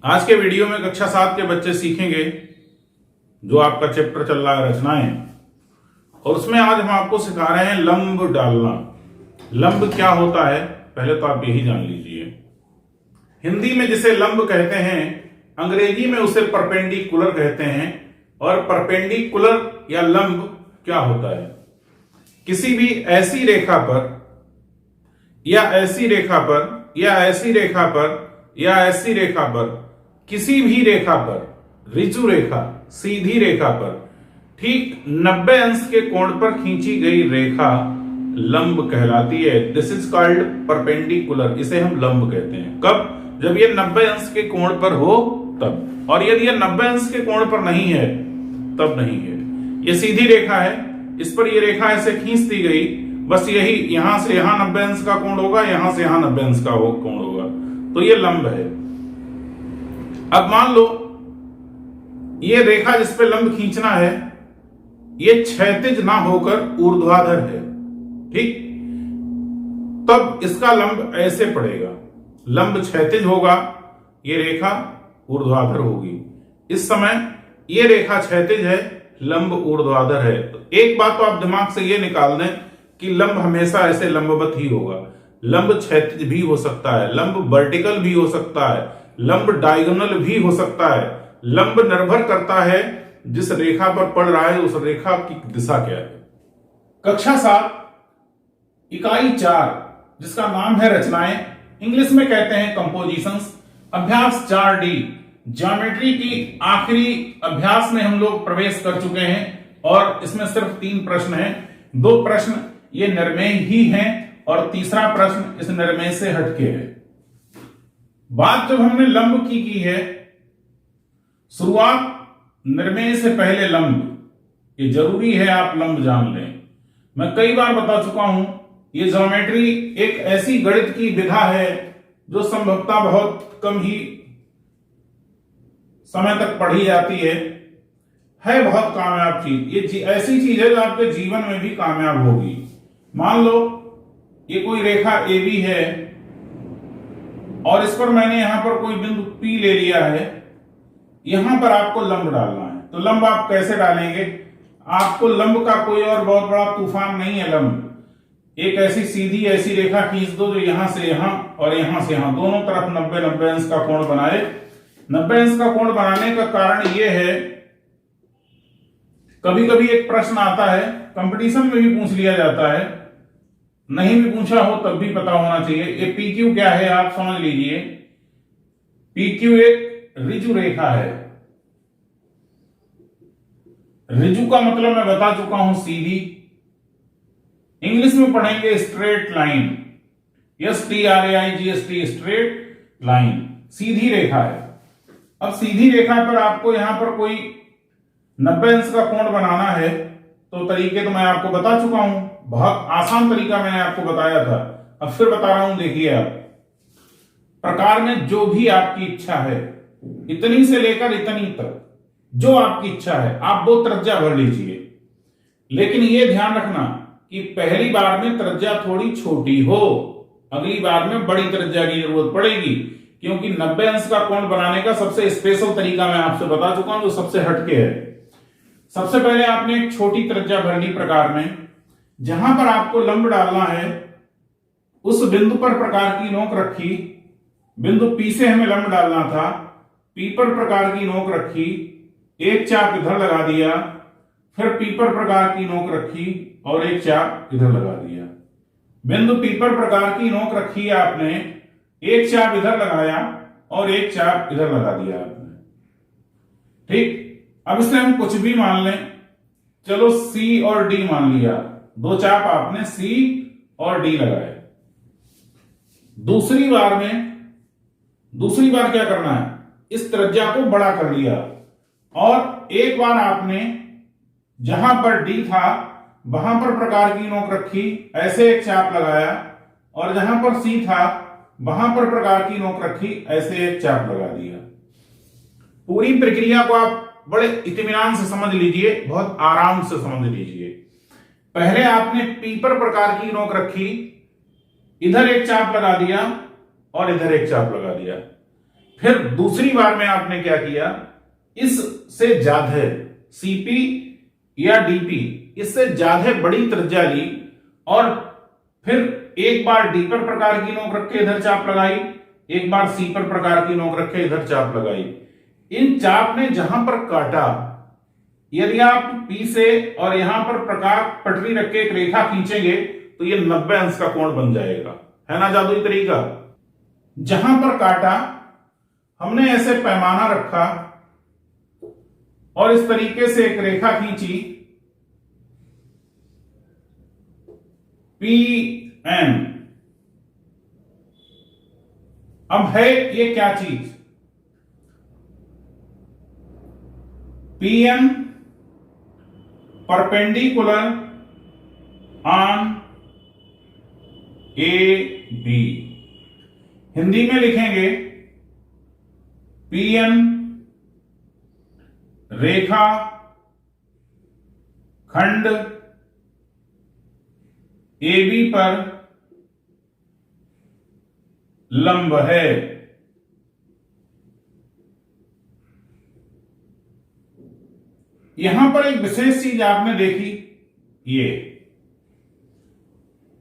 आज के वीडियो में कक्षा 7 के बच्चे सीखेंगे जो आपका चैप्टर चल रहा है रचनाएं, और उसमें आज हम आपको सिखा रहे हैं लंब डालना। लंब क्या होता है पहले तो आप यही जान लीजिए। हिंदी में जिसे लंब कहते हैं, अंग्रेजी में उसे परपेंडिकुलर कहते हैं। और परपेंडिकुलर या लंब क्या होता है? किसी भी ऐसी रेखा पर या ऐसी रेखा पर या ऐसी रेखा पर या ऐसी रेखा पर, किसी भी रेखा पर, ऋजु रेखा, सीधी रेखा पर ठीक 90 अंश के कोण पर खींची गई रेखा लंब कहलाती है। This is called perpendicular. इसे हम लंब कहते हैं। कब? जब ये 90 अंश के कोण पर हो तब, और यदि ये 90 अंश के कोण पर नहीं है तब नहीं है। ये सीधी रेखा है, इस पर ये रेखा ऐसे खींच दी गई, बस यही यहां से यहां 90 अंश का कोण होगा, यहां से यहां 90 अंश का कोण होगा, तो ये लंब है। अब मान लो ये रेखा जिस पे लंब खींचना है ये क्षैतिज ना होकर ऊर्ध्वाधर है, ठीक? तब इसका लंब ऐसे पड़ेगा। लंब क्षैतिज होगा, ये रेखा ऊर्ध्वाधर होगी। इस समय ये रेखा क्षैतिज है, लंब ऊर्ध्वाधर है। तो एक बात तो आप दिमाग से ये निकाल दें कि लंब हमेशा ऐसे लंबवत ही होगा। लंब क्षैतिज भी हो सकता है, लंब वर्टिकल भी हो सकता है, लंब डायगोनल भी हो सकता है। लंब निर्भर करता है जिस रेखा पर पड़ रहा है उस रेखा की दिशा क्या है। कक्षा 7 इकाई 4 जिसका नाम है रचनाएं, इंग्लिश में कहते हैं कंपोजिशंस, अभ्यास 4D ज्योमेट्री की आखिरी अभ्यास में हम लोग प्रवेश कर चुके हैं और इसमें सिर्फ 3 प्रश्न हैं। 2 प्रश्न ये निर्मेय ही हैं और तीसरा प्रश्न इस निर्मेय से हटके है। बात जब हमने लंब की है, शुरुआत निर्मेय से पहले लंब, ये जरूरी है आप लंब जान लें। मैं कई बार बता चुका हूं ये ज्योमेट्री एक ऐसी गणित की विधा है जो संभवतः बहुत कम ही समय तक पढ़ी जाती है बहुत कामयाब चीज। ये ऐसी चीज है जो आपके जीवन में भी कामयाब होगी। मान लो ये कोई रेखा AB है और इस पर मैंने यहां पर कोई बिंदु P ले लिया है, यहां पर आपको लंब डालना है। तो लंब आप कैसे डालेंगे? आपको लंब का कोई और बहुत बड़ा तूफान नहीं है। लंब एक ऐसी सीधी ऐसी रेखा खींच दो जो यहां से यहां और यहां से यहां दोनों तरफ 90 अंश का कोण बनाए। 90 अंश का कोण बनाने का कारण यह है, कभी कभी एक प्रश्न आता है, कंपटीशन में भी पूछ लिया जाता है, नहीं भी पूछा हो तब भी पता होना चाहिए। ये PQ क्या है आप समझ लीजिए। PQ एक ऋजु रेखा है। ऋजु का मतलब मैं बता चुका हूं सीधी। इंग्लिश में पढ़ेंगे straight line, STRAIGST, straight line, सीधी रेखा है। अब सीधी रेखा पर आपको यहां पर कोई 90 अंश का कोण बनाना है, तो तरीके तो मैं आपको बता चुका हूं, बहुत आसान तरीका मैंने आपको बताया था। अब फिर बता रहा हूं, देखिए आप प्रकार में जो भी आपकी इच्छा है, इतनी से लेकर इतनी तक जो आपकी इच्छा है आप वो त्रिज्या भर लीजिए। लेकिन ये ध्यान रखना कि पहली बार में त्रिज्या थोड़ी छोटी हो, अगली बार में बड़ी त्रिज्या की जरूरत पड़ेगी, क्योंकि 90 अंश का कोण बनाने का सबसे स्पेशल तरीका मैं आपसे बता चुका हूं जो सबसे हटके है। सबसे पहले आपने एक छोटी त्रिज्या भरनी प्रकार में, जहां पर आपको लंब डालना है उस बिंदु पर प्रकार की नोक रखी। बिंदु P से हमें लंब डालना था, P पर प्रकार की नोक रखी, एक चाप इधर लगा दिया, फिर P पर प्रकार की नोक रखी और एक चाप इधर लगा दिया। बिंदु P पर प्रकार की नोक रखी आपने, एक चाप इधर लगाया और एक चाप इधर लगा दिया आपने, ठीक? अब इससे हम कुछ भी मान लें, चलो C और D मान लिया, 2 चाप आपने C और D लगाए। दूसरी बार क्या करना है? इस त्रिज्या को बड़ा कर लिया और एक बार आपने जहां पर D था वहां पर प्रकार की नोक रखी, ऐसे एक चाप लगाया, और जहां पर C था वहां पर प्रकार की नोक रखी, ऐसे एक चाप लगा दिया। पूरी प्रक्रिया को आप बड़े इत्मीनान से समझ लीजिए, बहुत आराम से समझ लीजिए। पहले आपने P पर प्रकार की नोक रखी, इधर एक चाप लगा दिया और इधर एक चाप लगा दिया। फिर दूसरी बार में आपने क्या किया, इससे ज्यादा सीपी या डीपी, इससे ज्यादा बड़ी त्रिज्या ली और फिर एक बार डी पर प्रकार की नोक रख के इधर चाप लगाई, एक बार सी पर प्रकार की नोक रख के इधर चाप लगाई। इन चाप ने जहां पर काटा, यदि आप पी से और यहां पर प्रकार पटरी रख के एक रेखा खींचेंगे तो ये 90 अंश का कोण बन जाएगा, है ना जादुई तरीका। जहां पर काटा हमने ऐसे पैमाना रखा और इस तरीके से एक रेखा खींची, पी एन। अब है ये क्या चीज, P N perpendicular on A B. Hindi में लिखेंगे पी एन रेखा खंड ए बी पर लंब है। यहां पर एक विशेष चीज आपने देखी, ये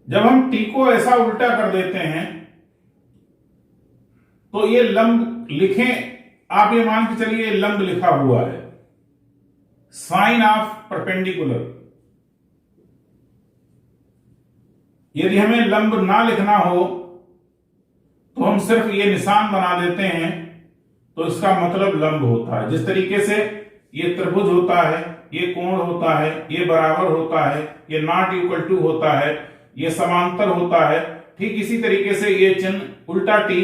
जब हम टी को ऐसा उल्टा कर देते हैं तो ये लंब लिखें, आप ये मान के चलिए लंब लिखा हुआ है, साइन ऑफ परपेंडिकुलर। यदि हमें लंब ना लिखना हो तो हम सिर्फ ये निशान बना देते हैं, तो इसका मतलब लंब होता है। जिस तरीके से ये त्रिभुज होता है, ये कोण होता है, ये बराबर होता है, ये नॉट इक्वल टू होता है, ये समांतर होता है, ठीक इसी तरीके से ये चिन्ह उल्टा टी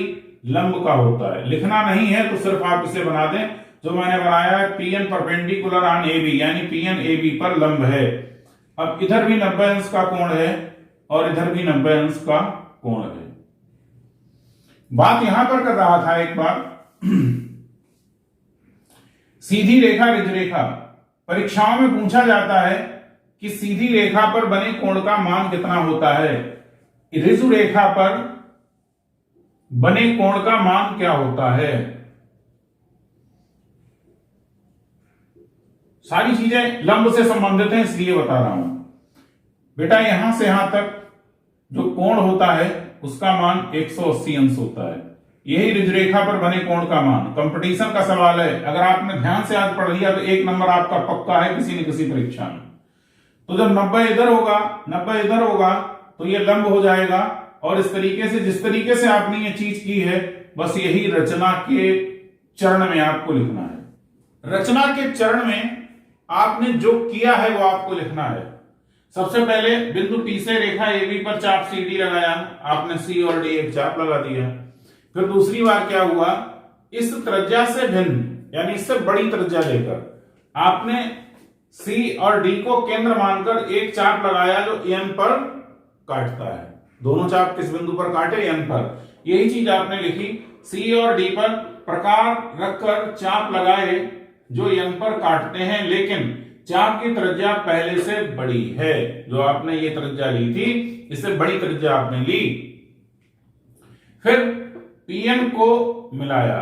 लंब का होता है। लिखना नहीं है तो सिर्फ आप इसे बना दें, जो मैंने बनाया है P N perpendicular on A B, यानी पी एन ए बी पर लंब है। अब इधर भी 90 अंश का कोण है और इधर भी 90 अंश का कोण है। बात यहां पर कर रहा था एक बार सीधी रेखा ऋज रेखा। परीक्षाओं में पूछा जाता है कि सीधी रेखा पर बने कोण का मान कितना होता है, ऋजु रेखा पर बने कोण का मान क्या होता है। सारी चीजें लंब से संबंधित हैं इसलिए बता रहा हूं बेटा। यहां से यहां तक जो कोण होता है उसका मान 180 अंश होता है। यही ऋज रेखा पर बने कोण का मान। कंपटीशन का सवाल है, अगर आपने ध्यान से आज पढ़ लिया तो 1 नंबर आपका पक्का है किसी न किसी परीक्षा में। तो जब 90 इधर होगा, 90 इधर होगा तो ये लंब हो जाएगा। और इस तरीके से जिस तरीके से आपने ये चीज की है, बस यही रचना के चरण में आपको लिखना है। रचना के चरण में आपने जो किया है वो आपको लिखना है। सबसे पहले बिंदु पी से रेखा ए बी पर चाप सी डी लगाया, आपने सी और डी एक चाप लगा दिया। फिर दूसरी बार क्या हुआ, इस त्रिज्या से भिन्न यानी इससे बड़ी त्रिज्या लेकर आपने सी और डी को केंद्र मानकर एक चाप लगाया जो एन पर काटता है। दोनों चाप किस बिंदु पर काटे, एन पर। यही चीज आपने लिखी, सी और डी पर प्रकार रखकर चाप लगाए जो एन पर काटते हैं, लेकिन चाप की त्रिज्या पहले से बड़ी है। जो आपने ये त्रिज्या ली थी इससे बड़ी त्रिज्या आपने ली। फिर पीएन को मिलाया,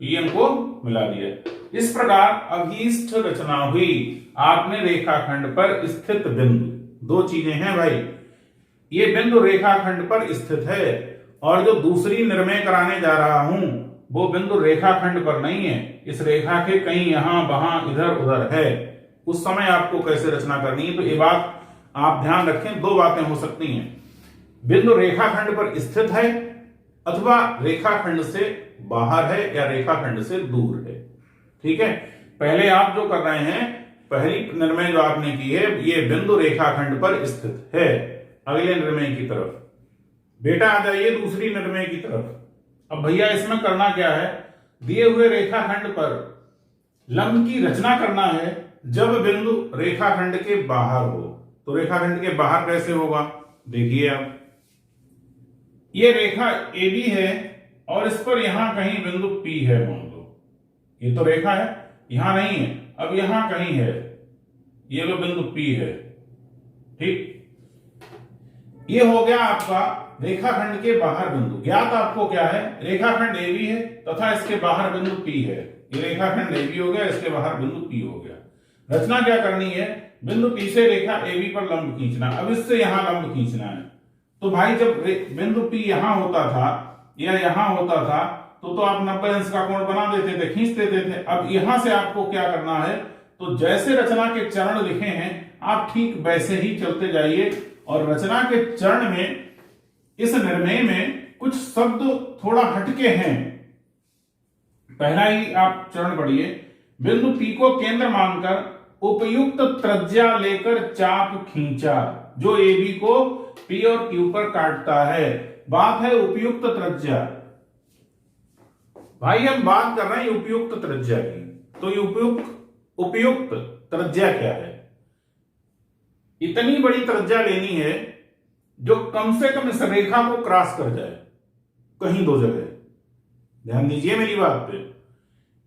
पीएन को मिला दिया। इस प्रकार अभीष्ट रचना हुई। आपने रेखाखंड पर स्थित बिंदु, दो चीजें हैं भाई, ये बिंदु रेखाखंड पर स्थित है और जो दूसरी निर्णय कराने जा रहा हूं वो बिंदु रेखाखंड पर नहीं है, इस रेखा के कहीं यहां वहां इधर उधर है। उस समय आपको कैसे रचना करनी है, तो ये बात आप ध्यान रखें। दो बातें हो सकती हैं, बिंदु रेखाखंड पर स्थित है अथवा रेखाखंड से बाहर है या रेखाखंड से दूर है। ठीक है, पहले आप जो कर रहे हैं, पहली निर्णय जो आपने की है ये बिंदु रेखाखंड पर स्थित है। अगले निर्णय की तरफ बेटा आ जाइए, दूसरी निर्णय की तरफ। अब भैया इसमें करना क्या है, दिए हुए रेखाखंड पर लंब की रचना करना है जब बिंदु रेखाखंड के बाहर हो। तो रेखाखंड के बाहर कैसे होगा, देखिए आप, ये रेखा ए बी है और इस पर यहां कहीं बिंदु P है मान लो। ये तो रेखा है, यहां नहीं है, अब यहां कहीं है, ये लो बिंदु P है। ठीक, ये हो गया आपका रेखाखंड के बाहर बिंदु ज्ञात आपको क्या है, रेखाखंड AB है तथा इसके बाहर बिंदु P है। ये रेखाखंड AB हो गया, इसके बाहर बिंदु P हो गया। रचना क्या करनी है, बिंदु P से रेखा AB पर लंब खींचना। अब इससे यहां लंब खींचना है। तो भाई जब बिंदु P यहां होता था या यहां होता था तो आप 90 अंश का कोण बना देते थे, खींच देते थे। अब यहां से आपको क्या करना है, तो जैसे रचना के चरण लिखे हैं आप ठीक वैसे ही चलते जाइए। और रचना के चरण में इस निर्णय में कुछ शब्द थोड़ा हटके हैं। पहला ही आप चरण पढ़िए, बिंदु P को केंद्र मानकर उपयुक्त त्रिज्या लेकर चाप खींचा जो AB को P और Q पर काटता है। बात है उपयुक्त त्रिज्या। भाई हम बात कर रहे हैं उपयुक्त त्रिज्या की, तो उपयुक्त त्रिज्या क्या है? इतनी बड़ी त्रिज्या लेनी है जो कम से कम इस रेखा को क्रॉस कर जाए कहीं दो जगह। ध्यान दीजिए मेरी बात पे,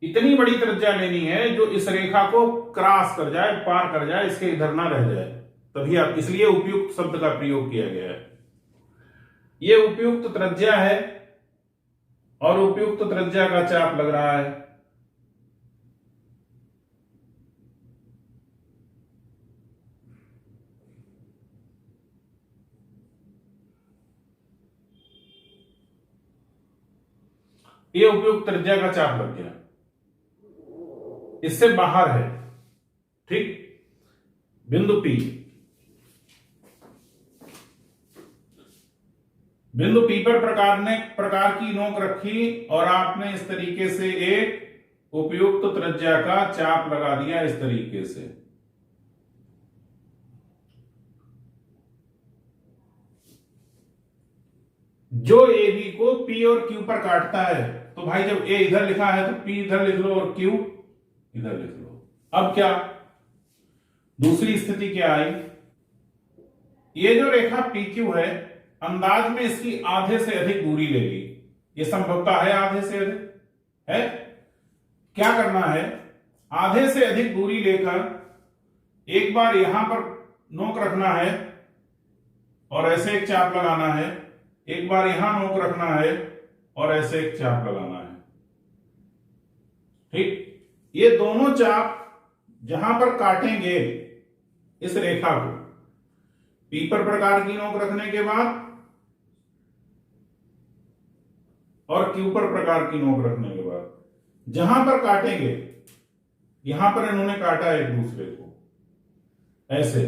इतनी बड़ी त्रिज्या लेनी है जो इस रेखा को क्रॉस कर जाए, पार कर जाए, इसके इधर ना रह जाए। तभी आप, इसलिए उपयुक्त शब्द का प्रयोग किया गया है। यह उपयुक्त त्रिज्या है और उपयुक्त त्रिज्या का चाप लग रहा है। ये उपयुक्त त्रिज्या का चाप लग गया, इससे बाहर है। ठीक, बिंदु P, बिंदु P पर प्रकार की नोक रखी और आपने इस तरीके से एक उपयुक्त त्रिज्या का चाप लगा दिया इस तरीके से। जो AB को P और Q पर काटता है। तो भाई जब A इधर लिखा है तो P इधर लिख लो और Q इधर लिख लो। अब क्या दूसरी स्थिति क्या आई, ये जो रेखा PQ है अंदाज में इसकी आधे से अधिक दूरी ले ली। ये संभवता है आधे से अधिक है। क्या करना है, आधे से अधिक दूरी लेकर एक बार यहां पर नोक रखना है और ऐसे एक चाप लगाना है, एक बार यहां नोक रखना है और ऐसे एक चाप लगाना है। ठीक, ये दोनों चाप जहां पर काटेंगे इस रेखा को, P पर प्रकार की नोक रखने के बाद और Q पर प्रकार की नोक रखने के बाद, जहां पर काटेंगे, यहां पर इन्होंने काटा एक दूसरे को ऐसे,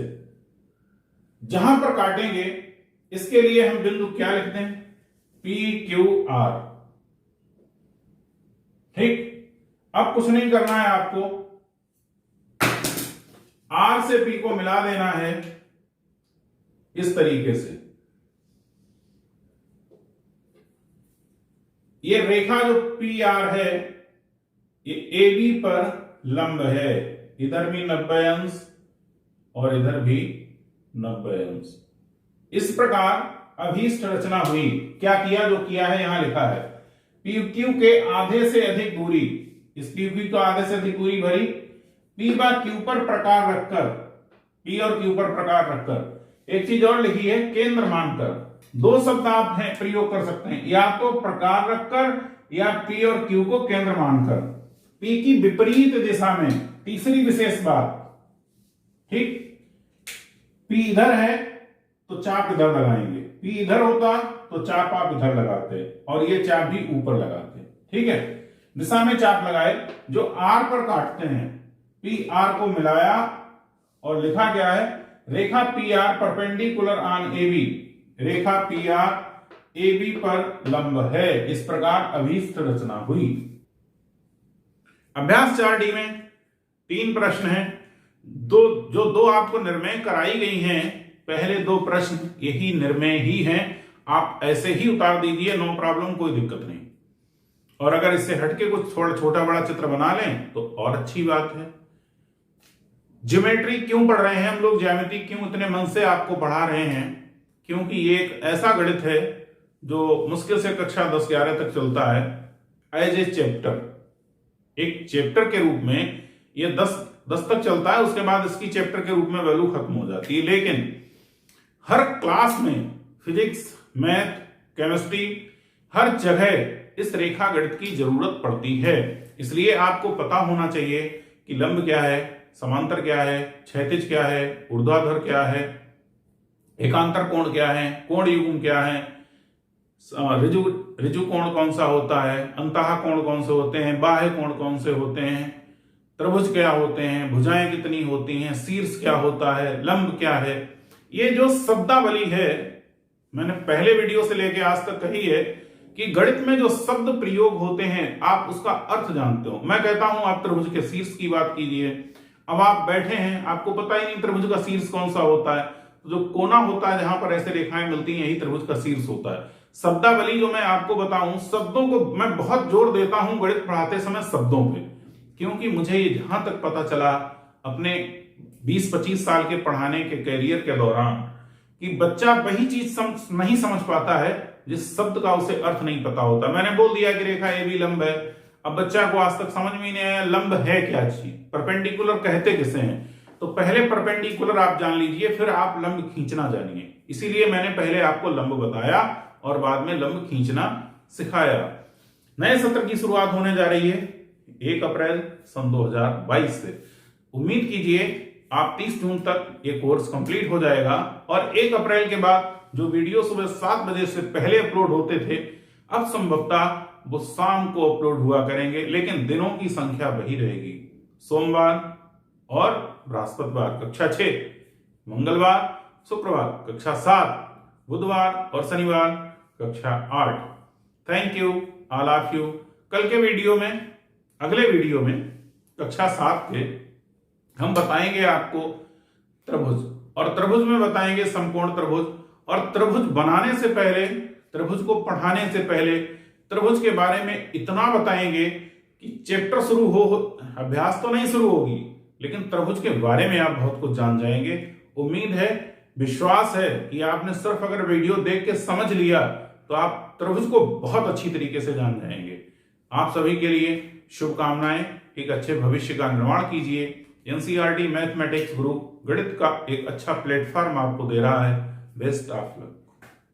जहां पर काटेंगे इसके लिए हम बिंदु क्या लिखते हैं, PQR। ठीक, अब कुछ नहीं करना है आपको, R से P को मिला देना है इस तरीके से। ये रेखा जो PR है ये AB पर लंब है, इधर भी 90 अंश और इधर भी 90 अंश। इस प्रकार अभीष्ट रचना हुई। क्या किया, जो किया है यहां लिखा है, PQ के आधे से अधिक दूरी, इस PQ को आधे से अधिक दूरी भरी, P बार Q पर प्रकार रखकर, P और Q पर प्रकार रखकर। एक चीज और लिखी है, केंद्र मानकर। दो शब्द आप हैं प्रयोग कर सकते हैं, या तो प्रकार रखकर या P और Q को केंद्र मानकर। P की विपरीत दिशा में, तीसरी विशेष बात। ठीक, P इधर है तो चाप इधर लगाएंगे, P इधर होता तो चाप आप इधर लगाते और ये चाप भी ऊपर लगाते। ठीक है, दिशा में चाप लगाए जो R पर काटते हैं, PR को मिलाया और लिखा क्या है, रेखा PR perpendicular on AB, Rekha PR AB पर लंब है। इस प्रकार अभीष्ट रचना हुई। अभ्यास 4D में 3 प्रश्न हैं, दो आपको निर्णय कराई गई हैं। पहले 2 प्रश्न यही निर्णय ही हैं, आप ऐसे ही उतार दीजिए, नो प्रॉब्लम, कोई दिक्कत नहीं। और अगर इससे हटके कुछ थोड़ा छोटा बड़ा चित्र बना लें तो और अच्छी बात है। ज्योमेट्री क्यों पढ़ रहे हैं हम लोग, ज्यामिति क्यों इतने मन से आपको पढ़ा रहे हैं, क्योंकि ये एक ऐसा गणित है जो मुश्किल से कक्षा 10-11 तक चलता है एज ए चैप्टर। एक चैप्टर के रूप में ये 10 तक चलता है, उसके बाद इसकी चैप्टर के रूप में वैल्यू खत्म हो जाती है। लेकिन हर क्लास में फिजिक्स, मैथ, केमिस्ट्री, हर जगह इस रेखा गणित की जरूरत पड़ती है। इसलिए आपको पता होना चाहिए कि लंब क्या है, समांतर क्या है, क्षैतिज क्या है, ऊर्ध्वाधर क्या है, एकांतर कोण क्या है, कोण युग्म क्या है, ऋजु ऋजु कोण कौन सा होता है, अंतः कोण कौन से होते हैं, बाह्य कोण कौन से होते हैं, त्रिभुज क्या होते हैं, भुजाएं कितनी होती हैं, शीर्ष क्या होता है, लंब क्या है। ये जो शब्दावली है मैंने पहले वीडियो से लेके आज तक कही है कि गणित में जो शब्द प्रयोग होते हैं आप उसका अर्थ जानते हो। मैं कहता हूं आप त्रिभुज के शीर्ष की बात कीजिए, अब आप बैठे हैं आपको पता ही नहीं त्रिभुज का शीर्ष कौन सा होता है, तो जो कोना होता है जहां पर ऐसे रेखाएं मिलती हैं यही त्रिभुज का शीर्ष होता है। शब्दावली जो मैं आपको बताऊं, शब्दों को मैं बहुत जोर देता हूं गणित पढ़ाते समय शब्दों पे, क्योंकि मुझे ये जहां तक पता चला अपने 20-25 साल के पढ़ाने के कैरियर के दौरान कि बच्चा वही चीज नहीं समझ पाता है जिस शब्द का उसे अर्थ नहीं पता होता। मैंने बोल दिया कि रेखा ए बी लंब है, अब बच्चा को आज तक समझ में नहीं आया लंब है क्या चीज, परपेंडिकुलर कहते किसे हैं। तो पहले परपेंडिकुलर आप जान लीजिए, फिर आप लंब खींचना जानिए। इसीलिए मैंने पहले आपको लंब बताया और बाद में लंब खींचना सिखाया। नए सत्र की शुरुआत होने जा रही है 1 अप्रैल सन 2022 से। उम्मीद कीजिए आप 30 जून तक ये कोर्स कंप्लीट हो जाएगा और 1 अप्रैल के बाद जो वीडियो सुबह 7 बजे से पहले अपलोड होते थे अब संभवतः वो शाम को अपलोड हुआ करेंगे, लेकिन दिनों की संख्या वही रहेगी। सोमवार और बृहस्पतिवार कक्षा 6, मंगलवार शुक्रवार कक्षा 7, बुधवार और शनिवार कक्षा 8। Thank you, all of you. कल के वीडियो में, अगले वीडियो में कक्षा 7 के हम बताएंगे आपको त्रिभुज, और त्रिभुज में बताएंगे समकोण त्रिभुज। और त्रिभुज बनाने से पहले, त्रिभुज को पढ़ाने से पहले त्रिभुज के बारे में इतना बताएंगे कि चैप्टर शुरू हो, अभ्यास तो नहीं शुरू होगी लेकिन त्रिभुज के बारे में आप बहुत कुछ जान जाएंगे। उम्मीद है, विश्वास है कि आपने सिर्फ अगर वीडियो देख के समझ लिया तो आप त्रिभुज को बहुत अच्छी तरीके से जान जाएंगे। आप सभी के लिए शुभकामनाएं। एक अच्छे भविष्य का निर्माण कीजिए। एनसीईआरटी मैथमेटिक्स ग्रुप गणित का एक अच्छा प्लेटफॉर्म आपको दे रहा है। Best of luck.